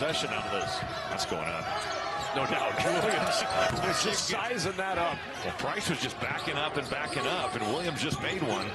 possession out of this. That's going up. No doubt. Williams just sizing that up. Well, Price was just backing up, and Williams just made one.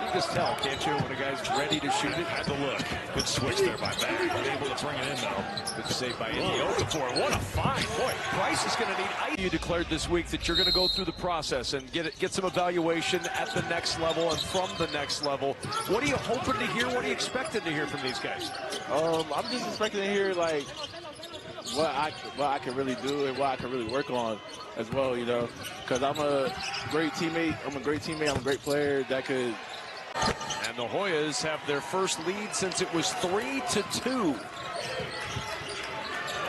You just tell, can't you, when a guy's ready to shoot it? Had to look. Good switch there by Back. Able to bring it in, though. Good save by Okafor. What a find. Boy, Price is going to need ice. You declared this week that you're going to go through the process and get some evaluation at the next level and from the next level. What are you hoping to hear? What are you expecting to hear from these guys? I'm just expecting to hear, like, what I can really do and what I can really work on as well, you know, because I'm a great teammate. I'm a great player that could. And the Hoyas have their first lead since it was 3-2. A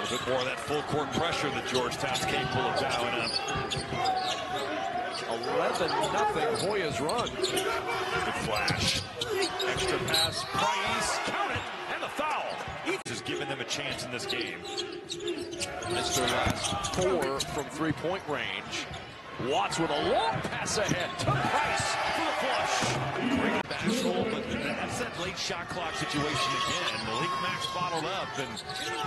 little bit more of that full court pressure that Georgetown's capable of dialing up. 11-0 Hoyas run. Good flash. Extra pass, Price, count it, and the foul. Just giving them a chance in this game. Missed their last 4 from three-point range. Watts with a long pass ahead to Price for the flush. Great bashful, but that's that late shot clock situation again. Malik Max bottled up, and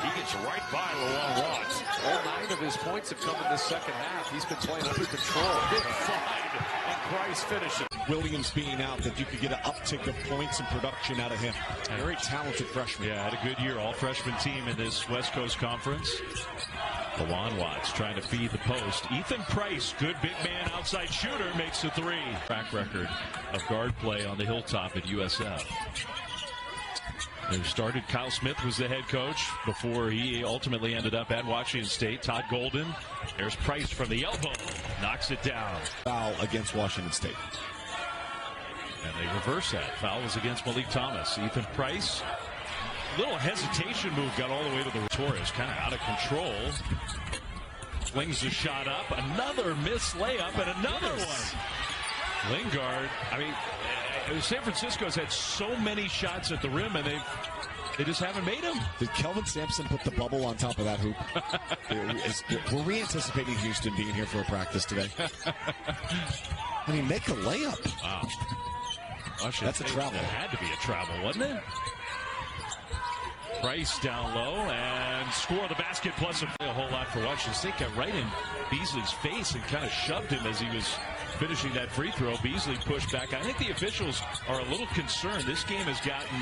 he gets right by Lawan Watts. All 9 of his points have come in the second half. He's been playing under control. Big find, and Price finishes. Williams being out, that you could get an uptick of points and production out of him. Very talented freshman. Yeah, had a good year. All freshman team in this West Coast Conference. Lawan Watts trying to feed the post. Ethan Price, good big man outside shooter, makes the 3. Track record of guard play on the hilltop at USF. They started, Kyle Smith was the head coach before he ultimately ended up at Washington State. Todd Golden. There's Price from the elbow. Knocks it down. Foul against Washington State. And they reverse that. Foul was against Malik Thomas. Ethan Price. Little hesitation move, got all the way to the Torres, kind of out of control. Flings the shot up, another missed layup, and another one. Lingard, I mean, San Francisco's had so many shots at the rim, and they just haven't made them. Did Kelvin Sampson put the bubble on top of that hoop? Were we anticipating Houston being here for a practice today? I mean, make a layup. Wow. That's a travel. That had to be a travel, wasn't it? Price down low and score the basket plus a whole lot for Washington State. Got right in Beasley's face and kind of shoved him as he was finishing that free throw. Beasley pushed back. I think the officials are a little concerned. This game has gotten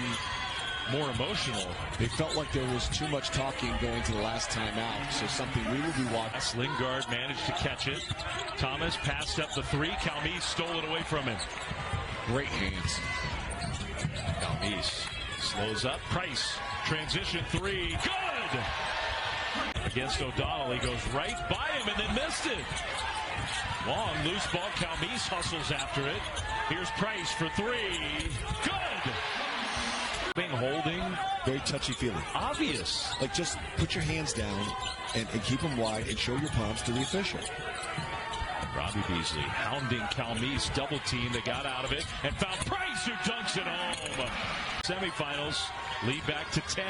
more emotional. They felt like there was too much talking going to the last timeout, so something we will be watching. Lingard managed to catch it. Thomas passed up the 3. Calmise stole it away from him. Great hands. Calmise slows up. Price. Transition 3, good! Against O'Donnell, he goes right by him and then missed it. Long, loose ball, Calmise hustles after it. Here's Price for 3, good! Holding, very touchy-feely. Obvious. Like, just put your hands down and keep them wide and show your palms to the official. Robbie Beasley hounding Calmise, double team. They got out of it and found Price, who dunks it home. Semifinals, lead back to 10.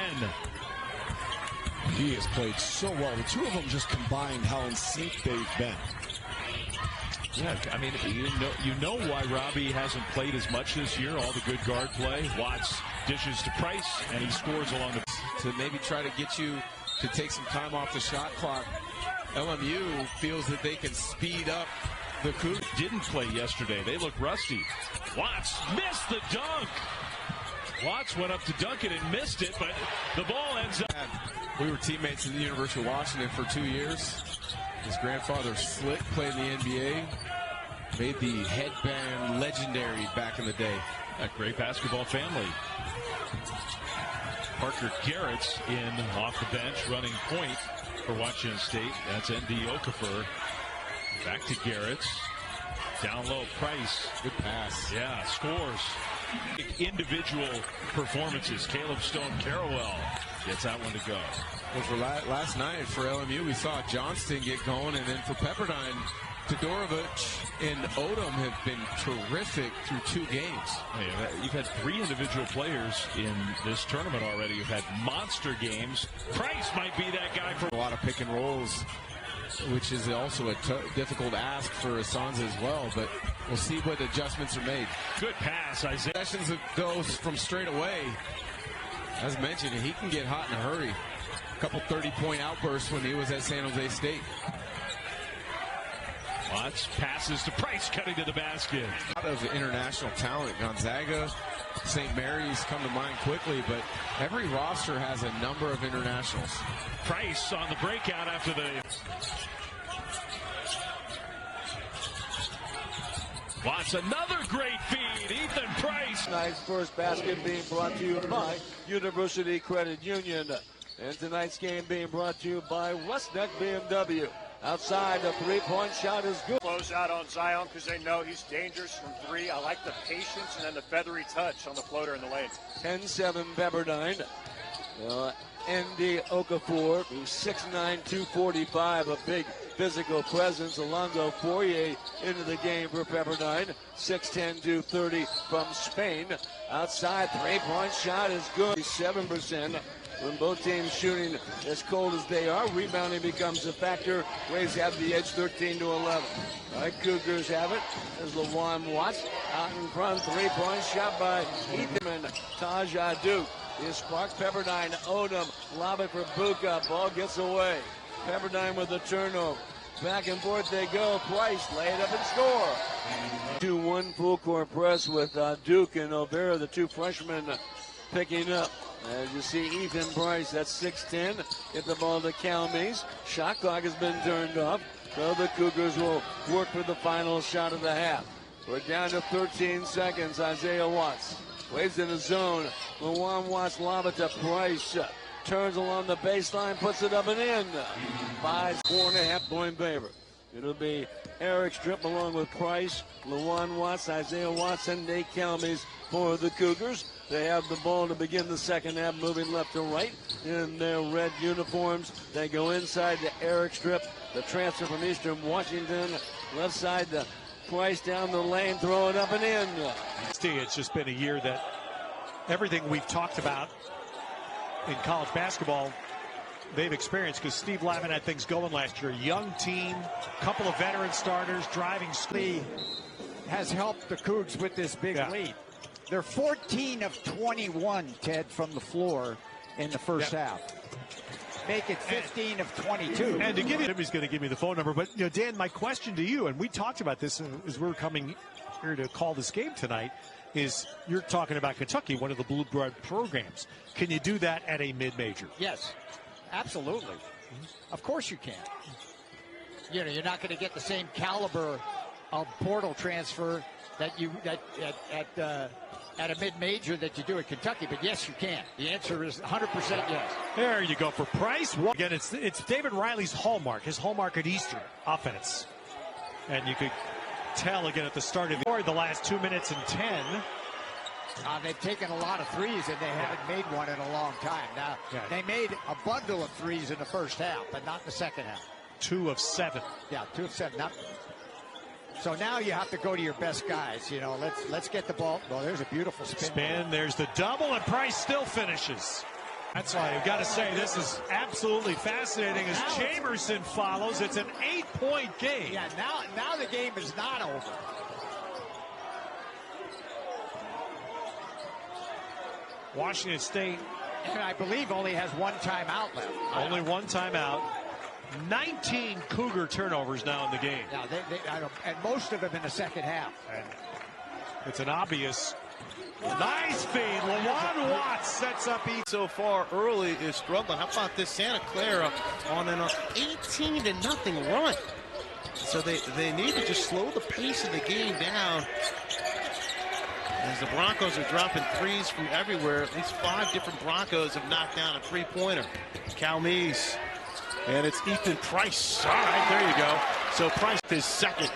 He has played so well. The two of them just combined how in sync they've been. Yeah, I mean, you know why Robbie hasn't played as much this year. All the good guard play. Watts dishes to Price, and he scores along the... To maybe try to get you to take some time off the shot clock. LMU feels that they can speed up the coup. Didn't play yesterday. They look rusty. Watts missed the dunk. Watts went up to dunk it and missed it, but the ball ends up. We were teammates at the University of Washington for 2 years. His grandfather, Slick, played in the NBA. Made the headband legendary back in the day. That great basketball family. Parker Garrett's in off the bench, running point for Washington State. That's N.D. Okafor. Back to Garrett's. Down low, Price. Good pass. Yeah, scores. Individual performances. Caleb Stone-Carawell gets that one to go. Well, for last night for LMU, we saw Johnston get going, and then for Pepperdine, Todorovic and Odom have been terrific through 2 games. You've had 3 individual players in this tournament already. You've had monster games. Price might be that guy for a lot of pick and rolls, which is also a difficult ask for Asanza as well, but we'll see what adjustments are made. Good pass, Isaiah. Sessions goes from straight away. As mentioned, he can get hot in a hurry. A couple 30-point outbursts when he was at San Jose State. Watts passes to Price, cutting to the basket. A lot of international talent. Gonzaga, St. Mary's come to mind quickly, but every roster has a number of internationals. Price on the breakout after the... Watts, another great feed. Ethan Price. Tonight's first basket being brought to you by University Credit Union. And tonight's game being brought to you by Westneck BMW. Outside, the three-point shot is good. Close out on Zion because they know he's dangerous from three. I like the patience and then the feathery touch on the floater in the lane. 10-7 Pepperdine. Andy Okafor, who's 6'9", 245, a big physical presence. Alonzo Fourier into the game for Pepperdine. 6'10", 230 from Spain. Outside, three-point shot is good. 7%. When both teams shooting as cold as they are, rebounding becomes a factor. Rays have the edge 13-11. All right, Cougars have it as LaJuan Watts out in front. Three-point shot by Ethan. Taj Duke is sparked. Pepperdine, Odom, lob it for Buka. Ball gets away. Pepperdine with a turnover. Back and forth they go. Price, lay it up and score. 2-1 full court press with Duke and O'Bara, the two freshmen, picking up. As you see, Ethan Price, that's 6'10", hit the ball to Calmes. Shot clock has been turned off, so the Cougars will work for the final shot of the half. We're down to 13 seconds. Isaiah Watts waits in the zone. LaJuan Watts lob it to Price. Turns along the baseline, puts it up and in. 4.5 point favor. It'll be Eric Strip along with Price, LaJuan Watts, Isaiah Watts, and Nate Calmes for the Cougars. They have the ball to begin the second half, moving left to right in their red uniforms. They go inside to Eric Strip, the transfer from Eastern Washington. Left side to Price down the lane, throw it up and in. It's just been a year that everything we've talked about in college basketball, they've experienced, because Steve Lavin had things going last year. Young team, couple of veteran starters, driving speed. Has helped the Cougs with this big lead. They're 14 of 21, Ted, from the floor in the first half. Make it 15 of 22. And to give you, he's going to give me the phone number. But, you know, Dan, my question to you, and we talked about this as we were coming here to call this game tonight, is you're talking about Kentucky, one of the blue blood programs. Can you do that at a mid-major? Yes, absolutely. Of course you can. You know, you're not going to get the same caliber of portal transfer that you at a mid-major that you do at Kentucky, but yes, you can. The answer is 100% yes. There you go for Price. Again, it's David Riley's hallmark, his hallmark at Eastern offense. And you could tell again at the start of the last 2 minutes and 10. They've taken a lot of threes, and they haven't made one in a long time. Now, they made a bundle of threes in the first half, but not in the second half. 2 of 7. Yeah, 2 of 7. So now you have to go to your best guys. You know, let's get the ball. Well, there's a beautiful spin. There's the double, and Price still finishes. That's why I've got to say this is absolutely fascinating as Chamerson follows. It's an 8-point game. Yeah, now the game is not over. Washington State, and I believe only has one timeout left. Only one timeout. 19 Cougar turnovers now in the game. Now and most of them in the second half. And it's an obvious nice feed. LaJuan Watts sets up. So far early is struggling. How about this Santa Clara on an 18-0 run? So they need to just slow the pace of the game down. As the Broncos are dropping threes from everywhere. At least 5 different Broncos have knocked down a three-pointer. Calmes. And it's Ethan Price. All right, there you go. So Price is second.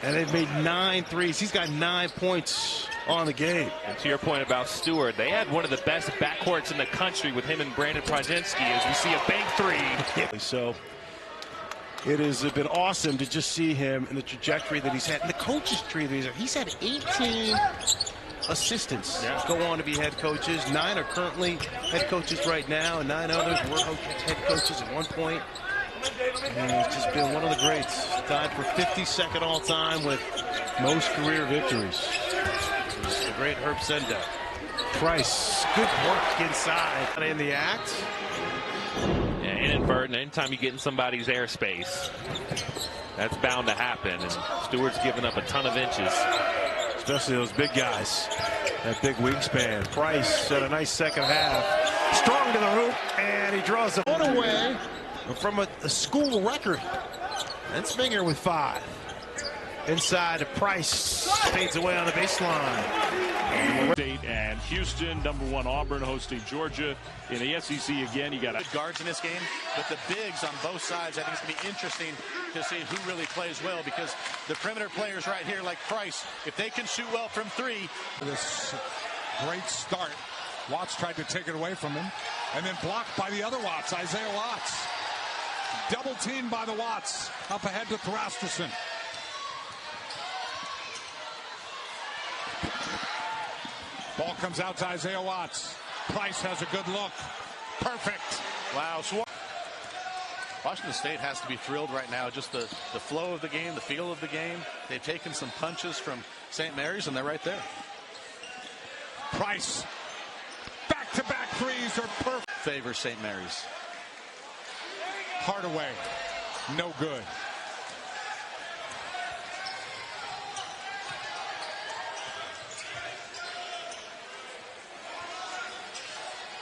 And they've made 9 threes. He's got 9 points on the game. And to your point about Stewart, they had one of the best backcourts in the country with him and Brandon Prazinski as we see a bank three. So it has been awesome to just see him and the trajectory that he's had. And the coaches' tree that he's had 18 assistants go on to be head coaches. 9 are currently head coaches right now, and 9 others were head coaches at one point. And he's just been one of the greats. Tied for 52nd all time with most career victories. It's the great Herb Sendek. Price, good work inside. In the act. Yeah, inadvertent. Anytime you get in somebody's airspace, that's bound to happen. And Stewart's giving up a ton of inches. Especially those big guys. That big wingspan. Price had a nice second half. Strong to the hoop, and he draws a one away from a school record. And Springer with 5. Inside, Price fades away on the baseline. State and Houston, #1 Auburn hosting Georgia. In the SEC again, you got guards in this game, but the bigs on both sides. I think it's going to be interesting to see who really plays well, because the perimeter players right here, like Price, if they can shoot well from 3. This great start. Watts tried to take it away from him, and then blocked by the other Watts, Isaiah Watts. Double teamed by the Watts. Up ahead to Thrasterson. Ball comes out to Isaiah Watts. Price has a good look. Perfect. Wow. So Washington State has to be thrilled right now. Just the flow of the game, the feel of the game. They've taken some punches from St. Mary's, and they're right there. Price. Back-to-back threes are perfect. Favors St. Mary's. Hardaway. No good.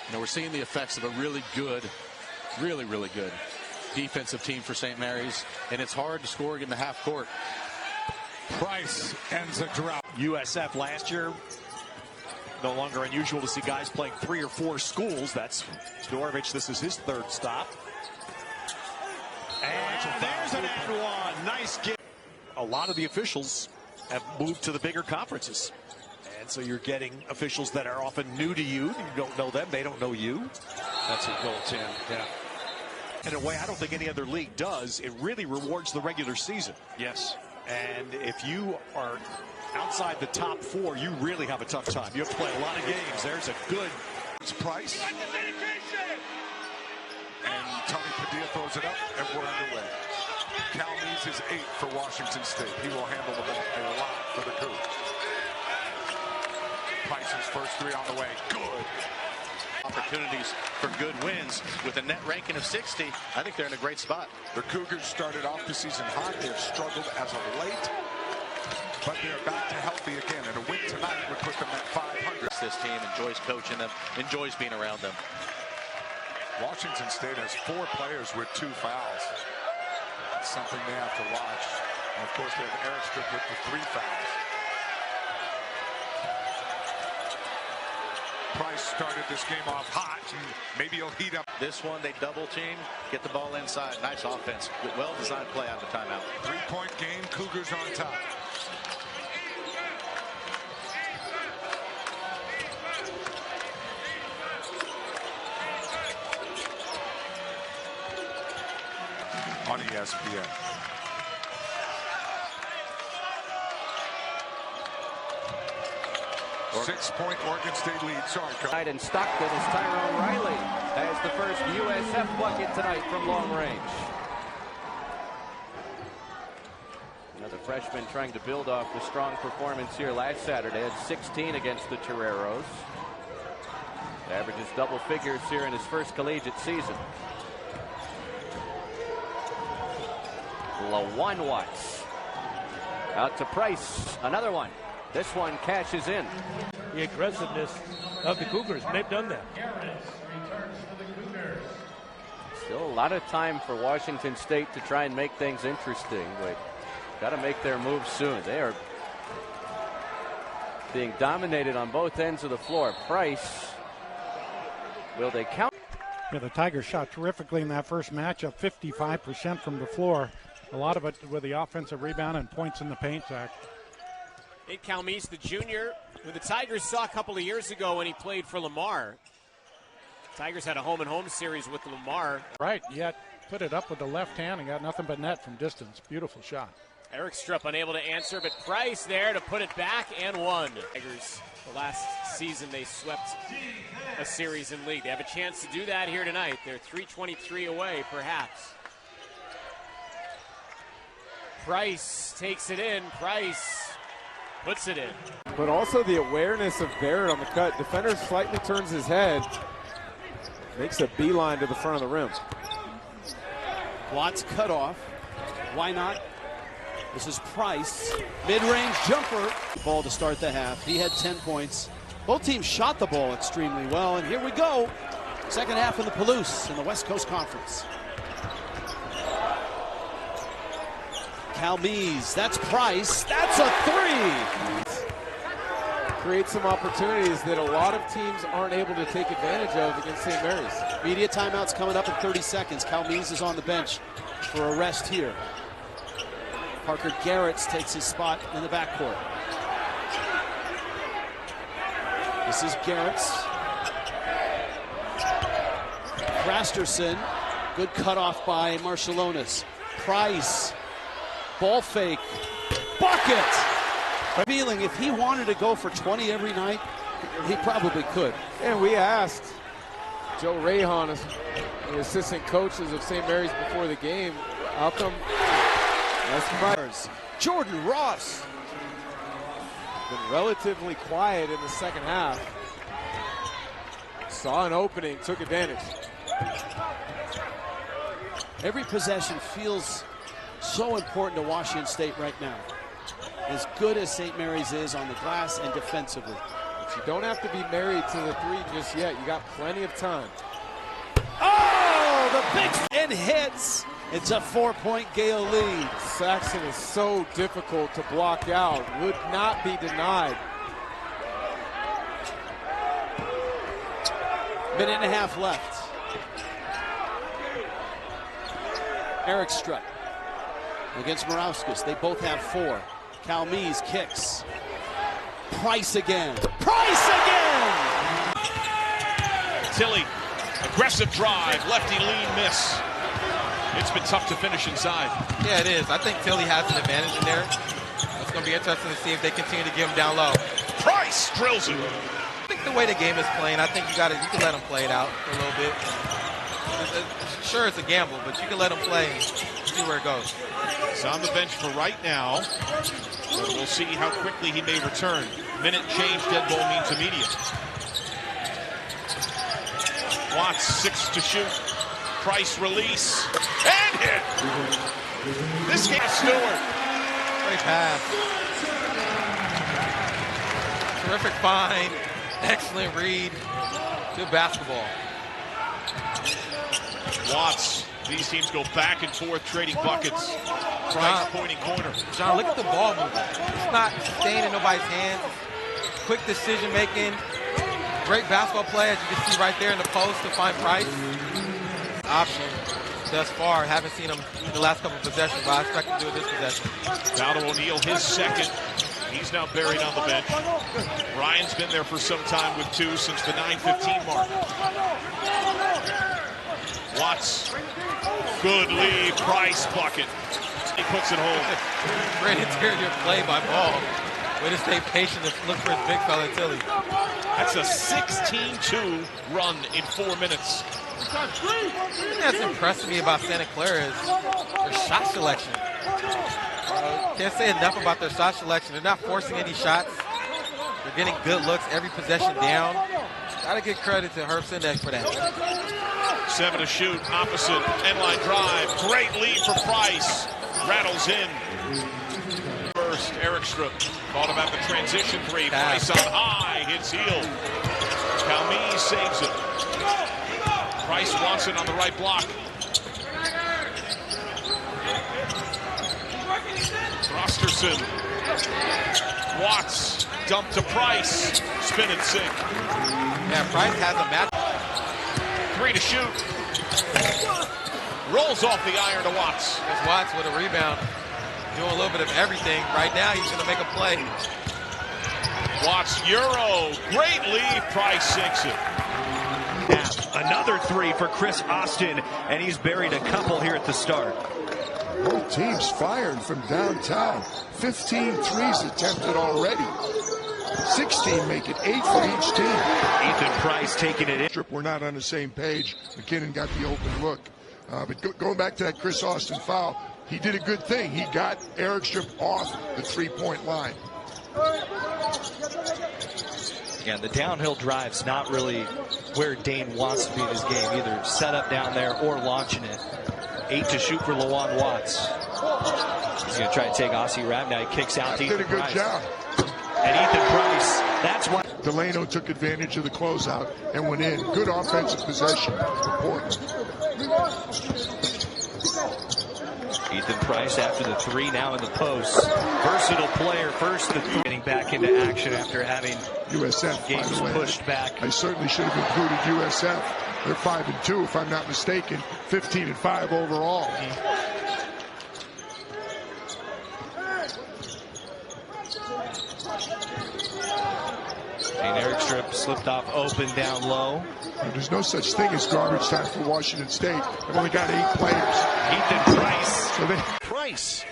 You know, we're seeing the effects of a really good, really good defensive team for St. Mary's, and it's hard to score in the half court. Price ends a drought. USF last year. No longer unusual to see guys playing 3 or 4 schools. That's Storovich. This is his 3rd stop. And there's an and one. Nice get. A lot of the officials have moved to the bigger conferences. And so you're getting officials that are often new to you. You don't know them. They don't know you. That's a goaltend. Yeah. In a way, I don't think any other league does. It really rewards the regular season. Yes. And if you are outside the top 4, you really have a tough time. You have to play a lot of games. There's a good Price. And Tony Padilla throws it up, and we're underway. Cal Mees is 8 for Washington State. He will handle the ball a lot for the Cougs. Price's first 3 on the way. Good. Opportunities for good wins. With a net ranking of 60, I think they're in a great spot. The Cougars started off the season hot. They've struggled as of late, but they're back to healthy again. And a win tonight would put them at 500. This team enjoys coaching them, enjoys being around them. Washington State has 4 players with 2 fouls. That's something they have to watch. And of course, they have Eric Strickland with 3 fouls. Price started this game off hot, and maybe he'll heat up. This one, they double team, get the ball inside. Nice offense. Well-designed play out of the timeout. 3-point game, Cougars on top. On ESPN. Six-point Oregon State lead. Sorry, Coach. And Stockton is Tyrone Riley has the first USF bucket tonight from long range. Another freshman trying to build off the strong performance here last Saturday at 16 against the Toreros. Averages double figures here in his first collegiate season. LaJuan Watts out to Price. Another one. This one cashes in. The aggressiveness of the Cougars, and they've done that. Still a lot of time for Washington State to try and make things interesting, but got to make their move soon. They are being dominated on both ends of the floor. Price, will they count? Yeah, the Tigers shot terrifically in that first matchup, 55% from the floor. A lot of it with the offensive rebound and points in the paint, Zach. Nate Calmes, the junior, who the Tigers saw a couple of years ago when he played for Lamar. Tigers had a home-and-home series with Lamar. Right, yet put it up with the left hand and got nothing but net from distance. Beautiful shot. Eric Strupp unable to answer, but Price there to put it back and won. Tigers, the last season they swept a series in league. They have a chance to do that here tonight. They're 323 away, perhaps. Price takes it in. Price puts it in. But also the awareness of Barrett on the cut. Defender slightly turns his head, makes a beeline to the front of the rim. Watts cut off. Why not? This is Price. Mid-range jumper. Ball to start the half. He had 10 points. Both teams shot the ball extremely well. And here we go. Second half of the Palouse in the West Coast Conference. Calmes, that's Price. That's a three. Create some opportunities that a lot of teams aren't able to take advantage of against St. Mary's. Media timeout's coming up in 30 seconds. Calmes is on the bench for a rest here. Parker Garretts takes his spot in the backcourt. This is Garretts. Rasterson, good cutoff by Marciulionis. Price, ball fake, bucket! Feeling if he wanted to go for 20 every night, he probably could. And we asked Joe Rahan, the assistant coaches of St. Mary's before the game, how come that's Price? Jordan Ross. Been relatively quiet in the second half. Saw an opening, took advantage. Every possession feels so important to Washington State right now. As good as St. Mary's is on the glass and defensively. But you don't have to be married to the three just yet. You got plenty of time. Oh, the big and hits. It's a 4-point Gale lead. Saxon is so difficult to block out. Would not be denied. Minute and a half left. Eric Strutt against Morauskas. They both have 4. Calmes kicks. Price again. Price again! Tilly, aggressive drive, lefty lean miss. It's been tough to finish inside. Yeah, it is. I think Tilly has an advantage in there. It's going to be interesting to see if they continue to give him down low. Price drills it. I think the way the game is playing, I think you can let him play it out for a little bit. Sure, it's a gamble, but you can let him play and see where it goes. He's on the bench for right now. But we'll see how quickly he may return. Minute change, dead ball means immediate. Watts, 6 to shoot. Price release and hit. This game, Stewart. Great pass. Terrific find. Excellent read. Good basketball. Watts. These teams go back and forth, trading buckets. Price pointing corner. John, look at the ball movement. It's not staying in nobody's hands. Quick decision making. Great basketball play, as you can see right there in the post to find Price. Option thus far. Haven't seen him in the last couple of possessions, but I expect him to do it this possession. Down to O'Neal, his second. He's now buried on the bench. Ryan's been there for some time with 2 since the 9:15 mark. Watts, good lead, Price bucket. He puts it home. Great interior play by Ball. Way to stay patient and look for his big fella, Tilly. That's a 16-2 run in 4 minutes. The thing that's impressed me about Santa Clara is their shot selection. Can't say enough about their shot selection. They're not forcing any shots. They're getting good looks every possession down. Gotta give credit to Herb Sendek for that. 7 to shoot, opposite end-line drive. Great lead for Price. Rattles in. First, Eric Strutt thought about the transition 3. Price on high, hits heel. Calmes saves it. Price wants it on the right block. Rosterson. Watts, dump to Price. Spin and sink. Yeah, Price has a match. 3 to shoot. Rolls off the iron to Watts. There's Watts with a rebound. Doing a little bit of everything. Right now, he's going to make a play. Watts, Euro. Great lead. Price sinks it. Another 3 for Chris Austin, and he's buried a couple here at the start. Both teams firing from downtown. 15 threes attempted already. 16 make it 8 for each team. Ethan Price taking it in. We're not on the same page. McKinnon got the open look. But going back to that Chris Austin foul, he did a good thing. He got Eric Strutt off the 3-point line. Again, the downhill drive's not really where Dane wants to be in his game, either set up down there or launching it. 8 to shoot for Lawan Watts. He's going to try to take Aussie Rab. Now he kicks out to Ethan Price. Did a good job. And Ethan Price, that's what. Delano took advantage of the closeout and went in. Good offensive possession for Portland. Ethan Price after the three, now in the post. Versatile player, first the three. Getting back into action after having USF games pushed back. I certainly should have included USF. They're 5-2, if I'm not mistaken. 15-5 overall. And Eric Strip slipped off open down low. And there's no such thing as garbage time for Washington State. They've only got 8 players. Ethan Price. So Price.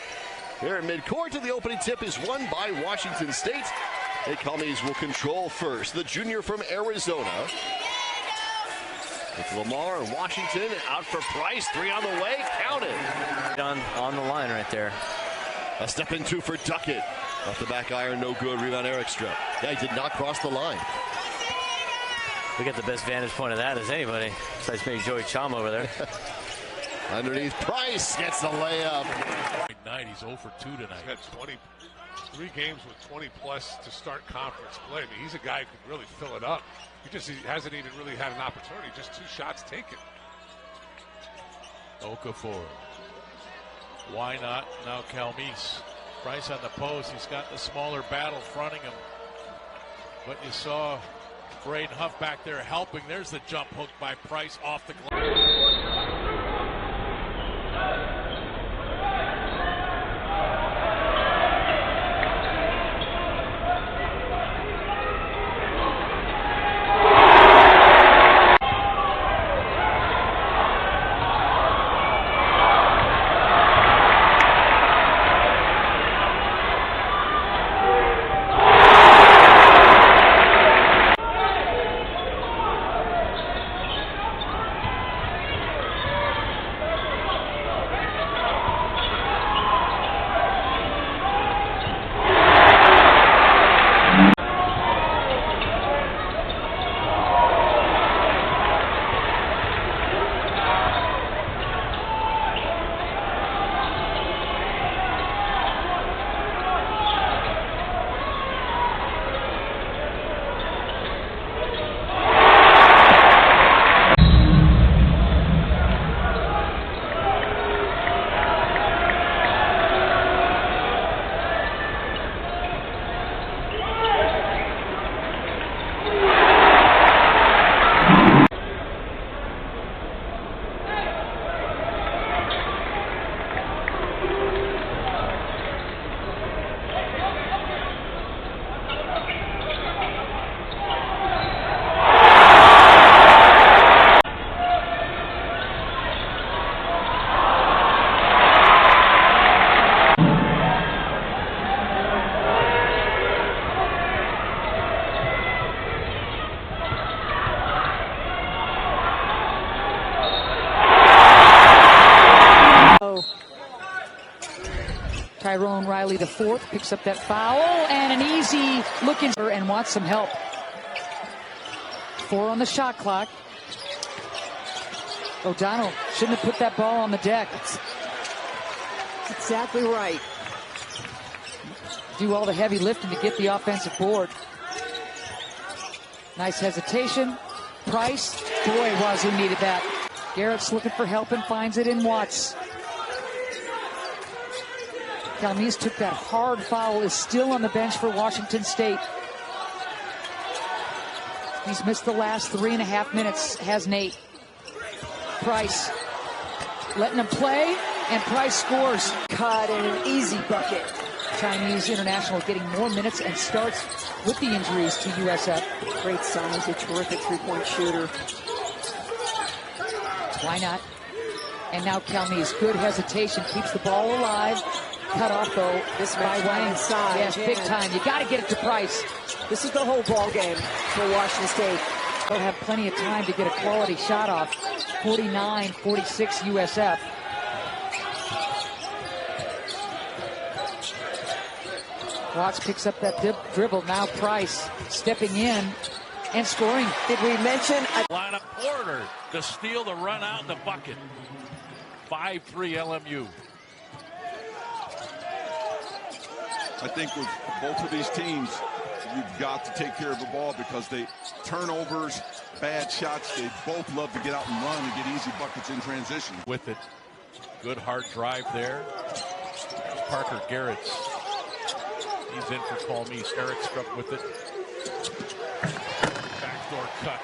There in midcourt, and the opening tip is won by Washington State. The Commies will control first. The junior from Arizona. It's Lamar and Washington out for Price. 3 on the way. Count it. On the line right there. A step in 2 for Duckett. Off the back iron, no good. Rebound, Eric Strip. Yeah, he did not cross the line. We got the best vantage point of that as anybody. Besides maybe Joey Chama over there. Underneath, Price gets the layup. Night, he's 0 for 2 tonight. He's had 3 games with 20+ to start conference play. I mean, he's a guy who can really fill it up. He hasn't even really had an opportunity. Just 2 shots taken. Okafor. Why not? Now Calmise. Price on the post. He's got the smaller battle fronting him. But you saw Braden Huff back there helping. There's the jump hook by Price off the glass. Tyrone Riley the fourth picks up that foul and an easy look in and wants some help. 4 on the shot clock. O'Donnell shouldn't have put that ball on the deck. That's exactly right. Do all the heavy lifting to get the offensive board. Nice hesitation. Price, boy, Wazoo needed that. Garrett's looking for help and finds it in Watts. Calmise took that hard foul, is still on the bench for Washington State. He's missed the last 3.5 minutes, has Nate. Price letting him play, and Price scores. Cut and an easy bucket. Chinese international getting more minutes and starts with the injuries to USF. Great size, a terrific three-point shooter. Why not? And now Calmise, good hesitation, keeps the ball alive. Cut off though, this by Wayne. Inside, yes, big time. You got to get it to Price. This is the whole ball game for Washington State. They'll have plenty of time to get a quality shot off. 49-46 USF. Watts picks up that dribble. Now Price stepping in and scoring. Did we mention? Line up Porter to steal the run out in the bucket. 5-3 LMU. I think with both of these teams, you've got to take care of the ball because they turnovers, bad shots, they both love to get out and run and get easy buckets in transition. With it. Good hard drive there. Parker Garrett's. He's in for Calmese. Eric struck with it. Backdoor cut.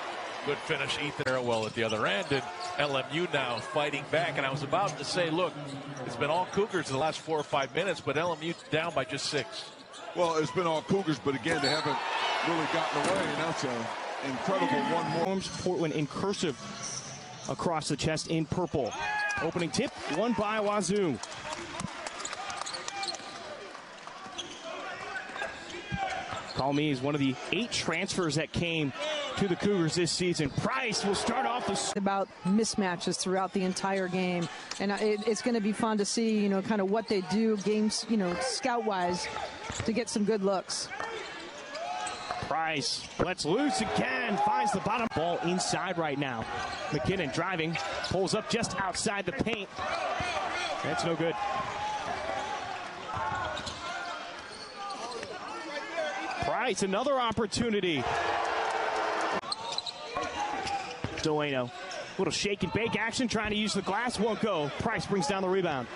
Good finish. Ethan Arrowell at the other end. And LMU now fighting back. And I was about to say, look, it's been all Cougars in the last 4 or 5 minutes, but LMU down by just 6. Well, it's been all Cougars, but again, they haven't really gotten away, and that's an incredible one more. Portland in cursive across the chest in purple. Opening tip, won by Wazoo. Calmese, one of the 8 transfers that came to the Cougars this season. Price will start off about mismatches throughout the entire game, and it's going to be fun to see, kind of what they do games, scout-wise, to get some good looks. Price lets loose again, finds the bottom. Ball inside right now. McKinnon driving, pulls up just outside the paint. That's no good. Price, another opportunity. Delano, little shake and bake action, trying to use the glass, won't go. Price brings down the rebound.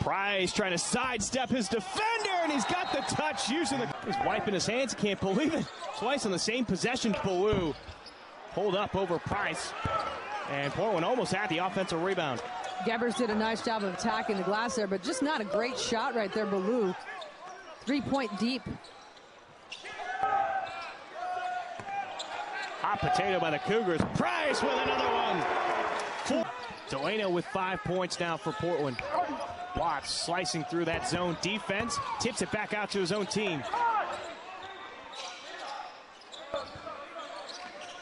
Price trying to sidestep his defender, and he's got the touch, using he's wiping his hands, can't believe it. Twice on the same possession, Ballou pulled up over Price, and Portland almost had the offensive rebound. Gabbers did a nice job of attacking the glass there, but just not a great shot right there, Ballou. 3-point deep. Hot potato by the Cougars. Price with another one. Delano with 5 points now for Portland. Watts slicing through that zone defense. Tips it back out to his own team.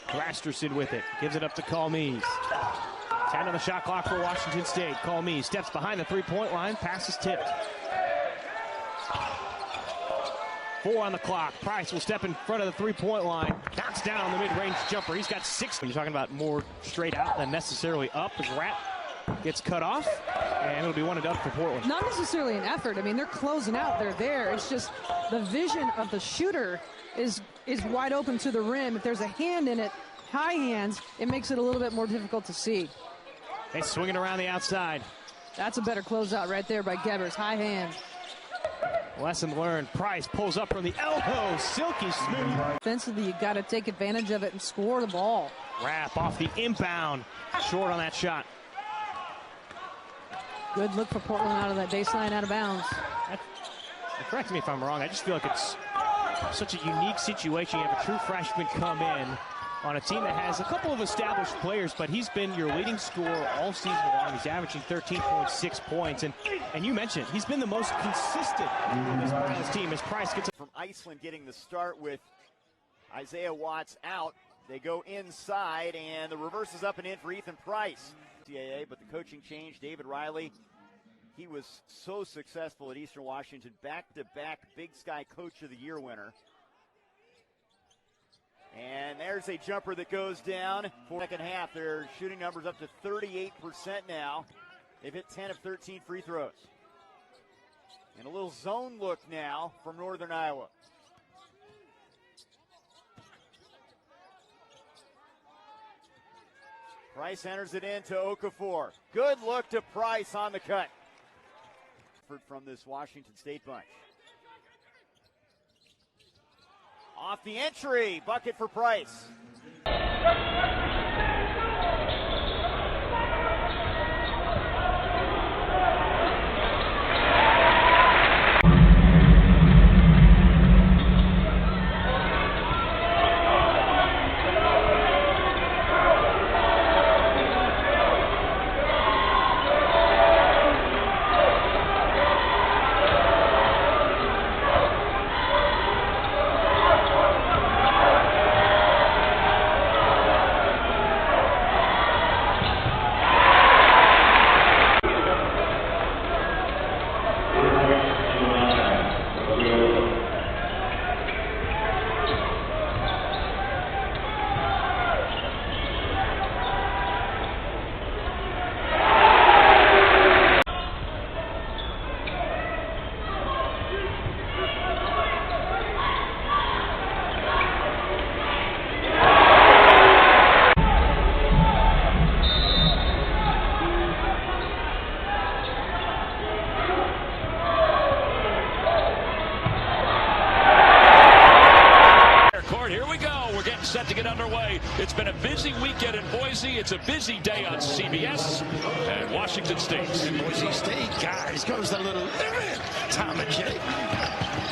Rasterson with it. Gives it up to Calmese. 10 on the shot clock for Washington State. Calmese steps behind the three-point line. Pass is tipped. 4 on the clock. Price will step in front of the three-point line. Knocks down the mid-range jumper. He's got 6. You're talking about more straight out than necessarily up. As Rat gets cut off, and it'll be 1 and done for Portland. Not necessarily an effort. I mean, they're closing out. They're there. It's just the vision of the shooter is wide open to the rim. If there's a hand in it, high hands, it makes it a little bit more difficult to see. They swing it around the outside. That's a better closeout right there by Gabbers. High hand. Lesson learned. Price pulls up from the elbow. Silky smooth. Offensively, you got to take advantage of it and score the ball. Wrap off the inbound. Short on that shot. Good look for Portland out of that baseline, out of bounds. Correct me if I'm wrong. I just feel like it's such a unique situation. You have a true freshman come in on a team that has a couple of established players, but he's been your leading scorer all season long. He's averaging 13.6 points, and you mentioned it, he's been the most consistent in this team as Price gets from Iceland getting the start with Isaiah Watts out. They go inside, and the reverse is up and in for Ethan Price. NCAA, but the coaching change, David Riley, he was so successful at Eastern Washington, back-to-back Big Sky Coach of the Year winner. And there's a jumper that goes down for the second half. Their shooting numbers up to 38% now. They've hit 10 of 13 free throws. And a little zone look now from Northern Iowa. Price enters it into Okafor. Good look to Price on the cut. From this Washington State bunch. Off the entry, bucket for Price. underway. It's been a busy weekend in Boise. It's a busy day on CBS and Washington State. And Boise State, guys, goes the little Tom and Jake.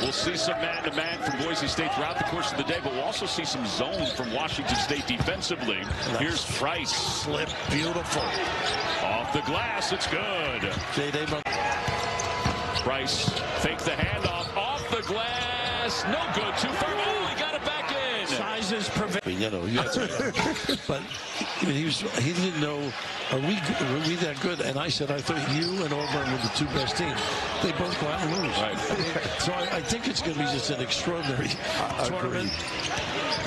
We'll see some man-to-man from Boise State throughout the course of the day, but we'll also see some zone from Washington State defensively. Here's Price. Slip, beautiful. Off the glass, it's good. Price faked the handoff off the glass. No good, too far. Oh, he got it back in. Sizes prevent. You know, but he didn't know, are we that good? And I said, I thought you and Auburn were the two best teams. They both go out and lose. Right. So I think it's going to be just an extraordinary tournament.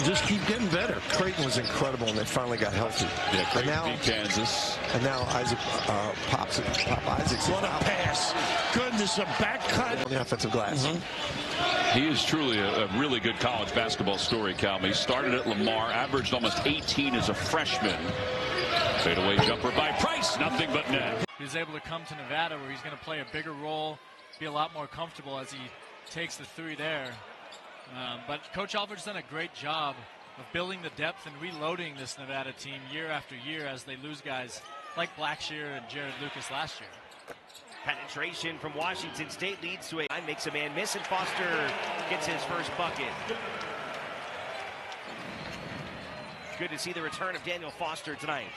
Just keep getting better. Creighton was incredible when they finally got healthy. Yeah, Creighton beat Kansas. And now Pop Isaac's. What a pass. Goodness, a back cut. On the offensive glass. He is truly a really good college basketball story, Cal. He started at Lamar, averaged almost 18 as a freshman. Fadeaway jumper by Price, nothing but net. He's able to come to Nevada where he's going to play a bigger role, be a lot more comfortable as he takes the three there. But Coach Alford's done a great job of building the depth and reloading this Nevada team year after year as they lose guys like Blackshear and Jared Lucas last year. Penetration from Washington State leads to makes a man miss, and Foster gets his first bucket. Good to see the return of Daniel Foster tonight.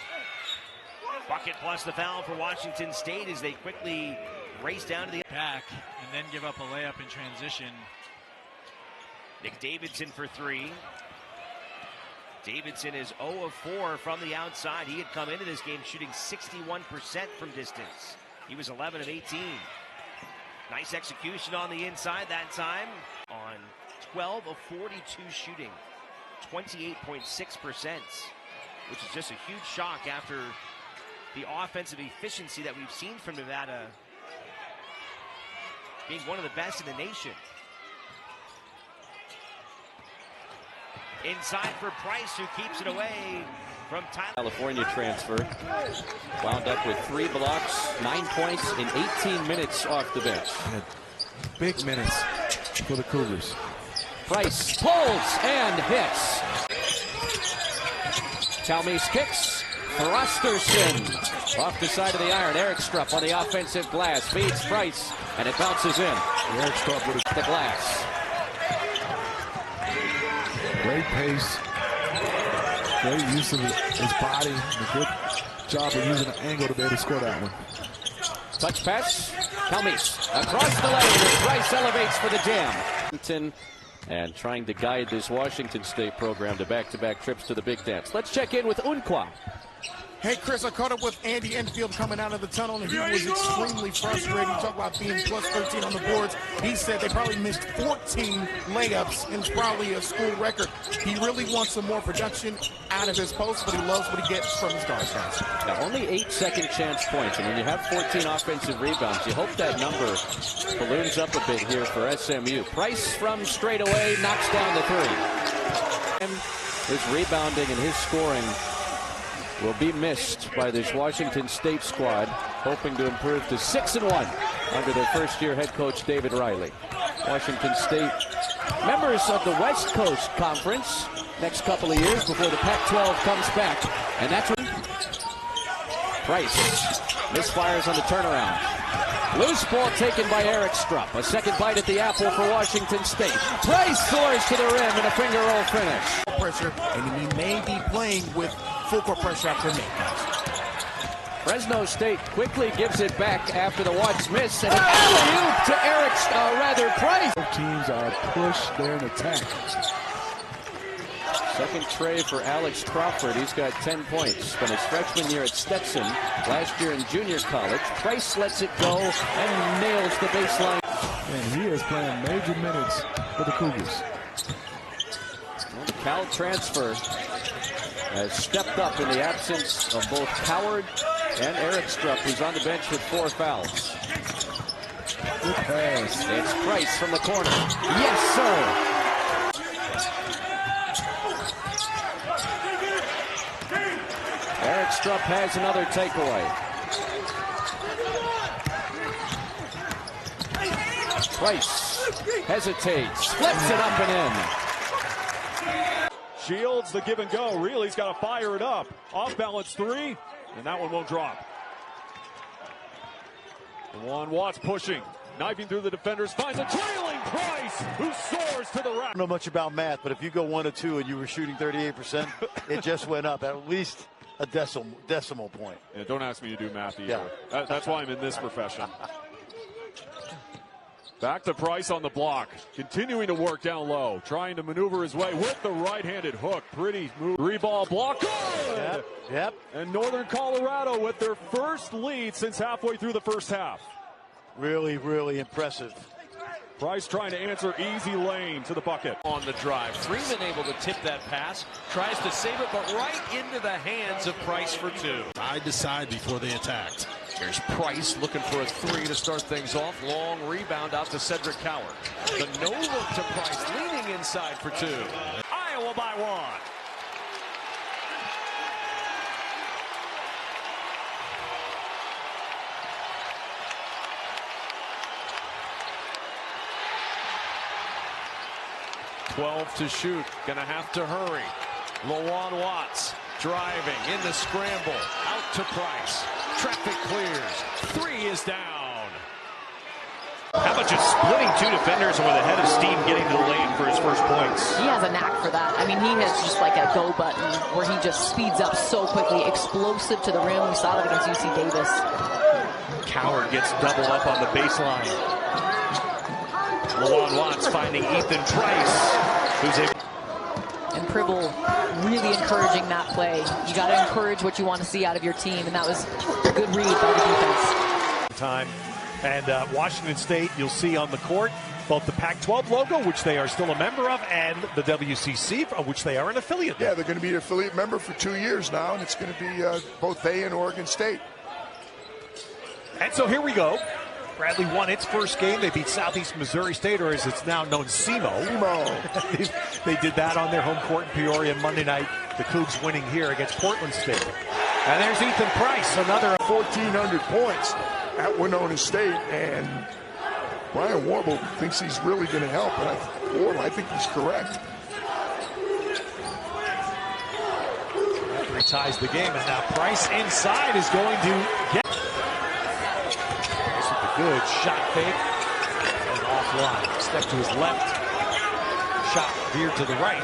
Bucket plus the foul for Washington State as they quickly race down to the back and then give up a layup in transition. Nick Davidson for three. Davidson is 0 of 4 from the outside. He had come into this game shooting 61% from distance. He was 11 of 18. Nice execution on the inside that time. On 12 of 42 shooting, 28.6%, which is just a huge shock after the offensive efficiency that we've seen from Nevada being one of the best in the nation. Inside for Price, who keeps it away from Tyler. California transfer. Wound up with 3 blocks, 9 points in 18 minutes off the bench. Big minutes for the Cougars. Price pulls and hits. Talmise kicks. Thrusterson off the side of the iron. Eric Strupp on the offensive glass. Feeds Price, and it bounces in. Eric Strupp with the glass. Great pace. Great use of his body. A good job of using the angle to be able to score that one. Touch pass. Talmise across the lane as Price elevates for the jam. And trying to guide this Washington State program to back-to-back trips to the Big Dance. Let's check in with Unqua. Hey, Chris, I caught up with Andy Enfield coming out of the tunnel, and he was extremely frustrated. Talk about being plus 13 on the boards. He said they probably missed 14 layups, and it's probably a school record. He really wants some more production out of his post, but he loves what he gets from his guys. Now, only 8 second chance points, and when you have 14 offensive rebounds, you hope that number balloons up a bit here for SMU. Price from straight away knocks down the three. And his rebounding and his scoring will be missed by this Washington State squad, hoping to improve to 6-1 under their first-year head coach David Riley. Washington State, members of the West Coast Conference, next couple of years before the Pac-12 comes back, and that's what Price misfires on the turnaround. Loose ball taken by Eric Strupp. A second bite at the apple for Washington State. Price soars to the rim and a finger roll finish. Pressure, and he may be playing with full court pressure after Nick. Fresno State quickly gives it back after the Watts miss, and an alley-oop to Price. Both teams are pushed there in attack. Second tray for Alex Crawford. He's got 10 points from his freshman year at Stetson, last year in junior college. Price lets it go and nails the baseline. And he is playing major minutes for the Cougars. The Cal transfer has stepped up in the absence of both Howard and Eric Strupp, who's on the bench with 4 fouls. Good pass. It's Price from the corner. Yes, sir. Eric Strupp has another takeaway. Price hesitates, flips it up and in. Shields, the give and go. Really's got to fire it up. Off balance three, and that one won't drop. Lawan Watts pushing, knifing through the defenders, finds a trailing Price, who soars to the rack. I don't know much about math, but if you go 1 to 2 and you were shooting 38%, it just went up at least a decimal point. Yeah, don't ask me to do math either. Yeah. That's why I'm in this profession. Back to Price on the block, continuing to work down low, trying to maneuver his way with the right-handed hook. Pretty move. Three-ball block. Good! Yep. And Northern Colorado with their first lead since halfway through the first half. Really, really impressive. Price trying to answer easy lane to the bucket. On the drive, Freeman able to tip that pass, tries to save it, but right into the hands of Price for two. Side to side before they attacked. There's Price looking for a three to start things off. Long rebound out to Cedric Coward. The no look to Price, leaning inside for two. Iowa by one. .12 to shoot, gonna have to hurry. Lawan Watts driving in the scramble, out to Price. Traffic clears, three is down. How about just splitting two defenders and with a head of steam getting to the lane for his first points? He has a knack for that. I mean, he has just like a go button where he just speeds up so quickly, explosive to the rim. We saw that against UC Davis. Coward gets doubled up on the baseline. Lawan Watts finding Ethan Price, who's able. And Pribble really encouraging that play. You got to encourage what you want to see out of your team, and that was a good read by the defense. Time. And Washington State, you'll see on the court both the Pac-12 logo, which they are still a member of, and the WCC, of which they are an affiliate. Yeah, they're going to be an affiliate member for 2 years now, and it's going to be both they and Oregon State. And so here we go. Bradley won its first game. They beat Southeast Missouri State, or as it's now known, SEMO. They did that on their home court in Peoria Monday night. The Cougs winning here against Portland State. And there's Ethan Price, another 1,400 points at Winona State, and Brian Warble thinks he's really going to help, and I think he's correct. After he ties the game, and now Price inside is going to get good shot fake and offline. Step to his left. Shot veered to the right.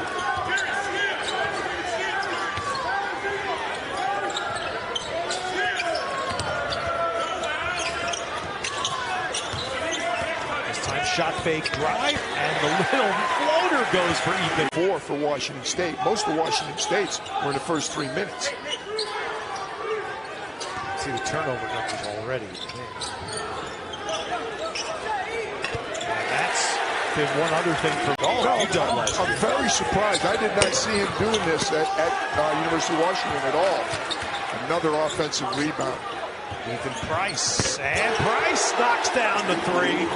This time shot fake drive, and the little floater goes for Ethan. 4 for Washington State. Most of Washington State's were in the first 3 minutes. See the turnover numbers already. Been one other thing for I'm very surprised. I did not see him doing this at University of Washington at all. Another offensive rebound. Ethan Price, and Price knocks down the three.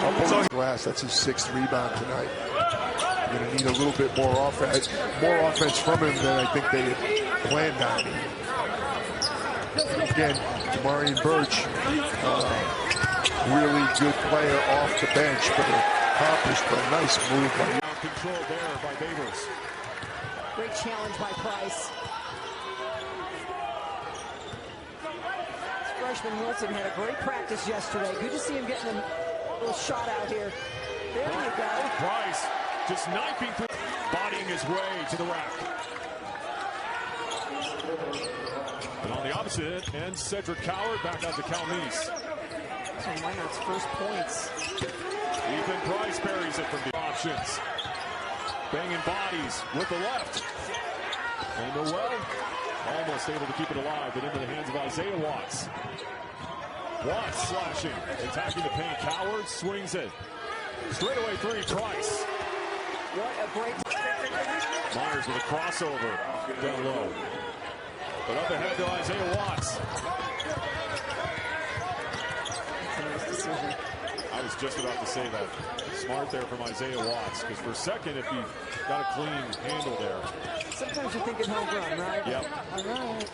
Glass, that's his 6th rebound tonight. You're going to need a little bit more offense from him than I think they had planned on. Again, Marion Birch, really good player off the bench, but accomplished a nice move by control there by Babers. Great challenge by Price. Freshman Wilson had a great practice yesterday. Good to see him getting a little shot out here. There you go. Price just knifing through, bodying his way to the rack. And on the opposite end, Cedric Coward back out to Calmise. So Meinert's first points. Ethan Price buries it from the options. Banging bodies with the left. And Noel almost able to keep it alive, but into the hands of Isaiah Watts. Watts slashing, attacking the paint. Coward swings it. Straightaway three, Price. What a great... Myers with a crossover down low. But up ahead to Isaiah Watts. I was just about to say that. Smart there from Isaiah Watts, because for a second, if he got a clean handle there. Sometimes you're thinking home run, right? Yep. All right.